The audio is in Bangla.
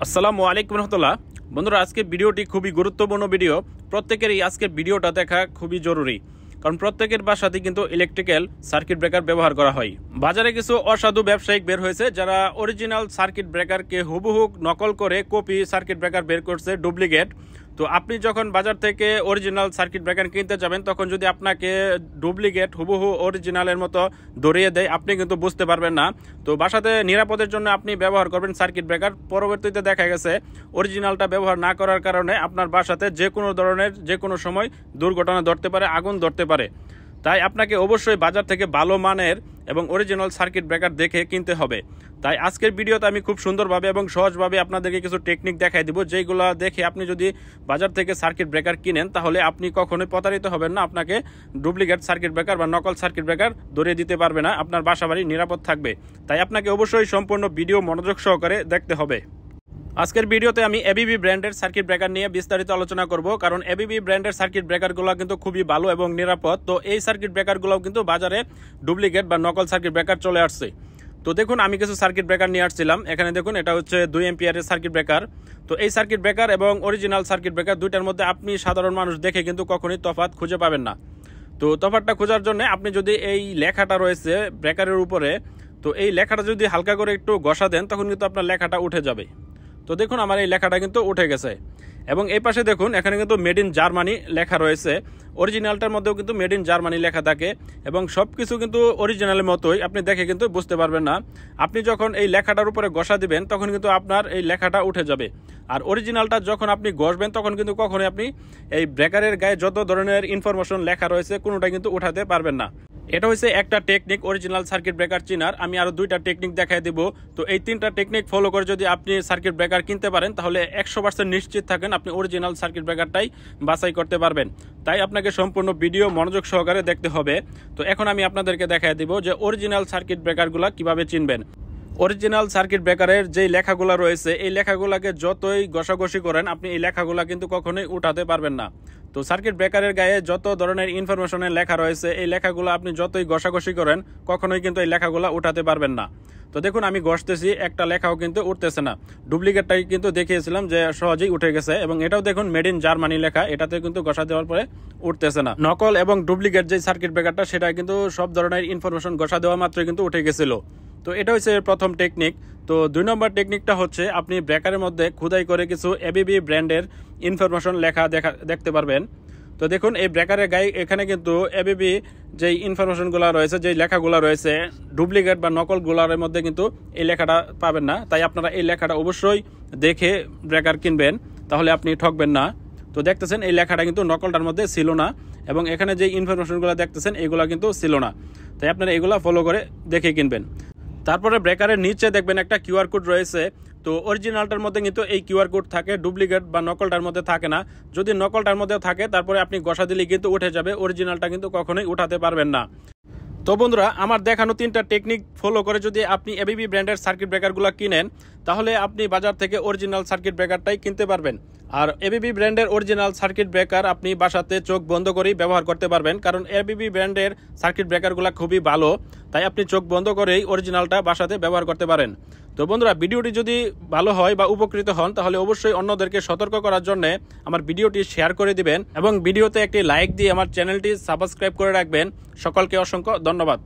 আসসালামু আলাইকুম রহমতুল্লাহ। বন্ধুরা, আজকের ভিডিওটি খুবই গুরুত্বপূর্ণ ভিডিও। প্রত্যেকেরই আজকের ভিডিওটা দেখা খুবই জরুরি, কারণ প্রত্যেকের বাসাতেই কিন্তু ইলেকট্রিক্যাল সার্কিট ব্রেকার ব্যবহার করা হয়। বাজারে কিছু অসাধু ব্যবসায়িক বের হয়েছে যারা অরিজিনাল সার্কিট ব্রেকারকে হুবহু নকল করে কপি সার্কিট ব্রেকার বের করছে, ডুপ্লিকেট। তো আপনি যখন বাজার থেকে অরিজিনাল সার্কিট ব্রেকার কিনতে যাবেন, তখন যদি আপনাকে ডুপ্লিকেট হুবহু অরিজিনালের মতো ধরিয়ে দেয়, আপনি কিন্তু বুঝতে পারবেন না। তো বাসাতে নিরাপদের জন্য আপনি ব্যবহার করবেন সার্কিট ব্রেকার। পরবর্তীতে দেখা গেছে অরিজিনালটা ব্যবহার না করার কারণে আপনার বাসাতে যে কোনো ধরনের যে কোনো সময় দুর্ঘটনা ধরতে পারে, আগুন ধরতে পারে। তাই আপনাকে অবশ্যই বাজার থেকে ভালো মানের এবং অরিজিনাল সার্কিট ব্রেকার দেখে কিনতে হবে। তাই আজকের ভিডিওতে আমি খুব সুন্দরভাবে এবং সহজভাবে আপনাদেরকে কিছু টেকনিক দেখাই দিব, যেগুলো দেখে আপনি যদি বাজার থেকে সার্কিট ব্রেকার কিনেন, তাহলে আপনি কখনোই প্রতারিত হবেন না। আপনাকে ডুপ্লিকেট সার্কিট ব্রেকার বা নকল সার্কিট ব্রেকার ধরিয়ে দিতে পারবে না, আপনার বাসাবাড়ি নিরাপদ থাকবে। তাই আপনাকে অবশ্যই সম্পূর্ণ ভিডিও মনোযোগ সহকারে দেখতে হবে। আজকের ভিডিওতে আমি এবিবি ব্র্যান্ডের সার্কিট ব্রেকার নিয়ে বিস্তারিত আলোচনা করব, কারণ এবিবি ব্র্যান্ডের সার্কিট ব্রেকারগুলো কিন্তু খুবই ভালো এবং নিরাপদ। তো এই সার্কিট ব্রেকারগুলোও কিন্তু বাজারে ডুপ্লিকেট বা নকল সার্কিট ব্রেকার চলে আসছে। তো দেখুন, আমি কিছু সার্কিট ব্রেকার নিয়ে আসছিলাম। এখানে দেখুন, এটা হচ্ছে 2 এম্পিয়ারের সার্কিট ব্রেকার। তো এই সার্কিট ব্রেকার এবং অরিজিনাল সার্কিট ব্রেকার দুইটার মধ্যে আপনি সাধারণ মানুষ দেখে কিন্তু কখনোই তফাৎ খুঁজে পাবেন না। তো তফাৎটা খোঁজার জন্য আপনি যদি এই লেখাটা রয়েছে ব্রেকারের উপরে, তো এই লেখাটা যদি হালকা করে একটু ঘষা দেন, তখন কিন্তু আপনার লেখাটা উঠে যাবে। তো দেখুন, আমার এই লেখাটা কিন্তু উঠে গেছে। এবং এই পাশে দেখুন, এখানে কিন্তু মেড ইন জার্মানি লেখা রয়েছে। অরিজিনালটার মধ্যেও কিন্তু মেড ইন জার্মানি লেখা থাকে এবং সব কিছু কিন্তু অরিজিনালের মতোই, আপনি দেখে কিন্তু বুঝতে পারবেন না। আপনি যখন এই লেখাটার উপরে ঘষা দিবেন, তখন কিন্তু আপনার এই লেখাটা উঠে যাবে। আর অরিজিনালটা যখন আপনি ঘষবেন, তখন কিন্তু কখনোই আপনি এই ব্রেকারের গায়ে যত ধরনের ইনফরমেশন লেখা রয়েছে কোনোটা কিন্তু উঠাতে পারবেন না। এটা হচ্ছে একটা টেকনিক অরিজিনাল সার্কিট ব্রেকার চিনার। আমি আরো 2টা টেকনিক দেখাই দিব। তো এই 3টা টেকনিক ফলো করে যদি আপনি সার্কিট ব্রেকার কিনতে পারেন, তাহলে 100% নিশ্চিত থাকেন আপনি অরিজিনাল সার্কিট ব্রেকারটাই বাছাই করতে পারবেন। তাই আপনাকে সম্পূর্ণ ভিডিও মনোযোগ সহকারে দেখতে হবে। তো এখন আমি আপনাদেরকে দেখাই দিব যে অরিজিনাল সার্কিট ব্রেকারগুলো কিভাবে চিনবেন। অরিজিনাল সার্কিট ব্রেকারের যে লেখাগুলো রয়েছে, এই লেখাগুলোকে যতই ঘষাঘষি করেন, আপনি এই লেখাগুলো কিন্তু কখনোই উঠাতে পারবেন না। তো সার্কিট ব্রেকারের গায়ে যত ধরনের ইনফরমেশনের লেখা রয়েছে, এই লেখাগুলো আপনি যতই ঘষাঘষি করেন, কখনোই কিন্তু এই লেখাগুলো উঠাতে পারবেন না। তো দেখুন, আমি ঘষতেছি, একটা লেখাও কিন্তু উঠতেছে না। ডুপ্লিকেটটাই কিন্তু দেখিয়েছিলাম যে সহজেই উঠে গেছে, এবং এটাও দেখুন মেড ইন জার্মানি লেখা, এটাতে কিন্তু ঘষা দেওয়ার পরে উঠতেছে না। নকল এবং ডুপ্লিকেট যে সার্কিট ব্রেকারটা, সেটা কিন্তু সব ধরনের ইনফরমেশন ঘষা দেওয়া মাত্রই কিন্তু উঠে গেছিল। তো এটা হচ্ছে প্রথম টেকনিক। তো 2 নম্বর টেকনিকটা হচ্ছে, আপনি ব্রেকারের মধ্যে খোদাই করে কিছু এবিবি ব্র্যান্ডের ইনফরমেশন লেখা দেখতে পারবেন। তো দেখুন, এই ব্রেকারের গায়ে এখানে কিন্তু এবিবি যেই ইনফরমেশনগুলো রয়েছে, যেই লেখাগুলো রয়েছে, ডুপ্লিকেট বা নকলগুলোর মধ্যে কিন্তু এই লেখাটা পাবেন না। তাই আপনারা এই লেখাটা অবশ্যই দেখে ব্রেকার কিনবেন, তাহলে আপনি ঠকবেন না। তো দেখতেছেন, এই লেখাটা কিন্তু নকলটার মধ্যে ছিল না, এবং এখানে যে ইনফরমেশনগুলো দেখতেছেন এগুলো কিন্তু ছিল না। তাই আপনারা এগুলো ফলো করে দেখে কিনবেন। তারপরে ব্রেকারের নিচে দেখবেন একটা কিউআর কোড রয়েছে। তো অরিজিনালটার মধ্যে কিন্তু এই কিউআর কোড থাকে, ডুপ্লিকেট বা নকলটার মধ্যে থাকে না। যদি নকলটার মধ্যে থাকে, তারপরে আপনি ঘষা দিলে কিন্তু উঠে যাবে, অরিজিনালটা কিন্তু কখনোই উঠাতে পারবেন না। তো বন্ধুরা, আমার দেখানো 3টা টেকনিক ফলো করে যদি আপনি এবিবি ব্র্যান্ডের সার্কিট ব্রেকারগুলো কিনেন, তাহলে আপনি বাজার থেকে অরিজিনাল সার্কিট ব্রেকারটাই কিনতে পারবেন। আর এবিবি ব্র্যান্ডের অরিজিনাল সার্কিট ব্রেকার আপনি বাসাতে চোখ বন্ধ করেই ব্যবহার করতে পারবেন, কারণ এবিবি ব্র্যান্ডের সার্কিট ব্রেকারগুলো খুবই ভালো। তাই আপনি চোখ বন্ধ করেই অরিজিনালটা বাসাতে ব্যবহার করতে পারেন। তো বন্ধুরা, ভিডিওটি যদি ভালো হয় বা উপকৃত হন, তাহলে অবশ্যই অন্যদেরকে সতর্ক করার জন্য আমার ভিডিওটি শেয়ার করে দিবেন এবং ভিডিওতে একটি লাইক দিয়ে আমার চ্যানেলটি সাবস্ক্রাইব করে রাখবেন। সকলকে অসংখ্য ধন্যবাদ।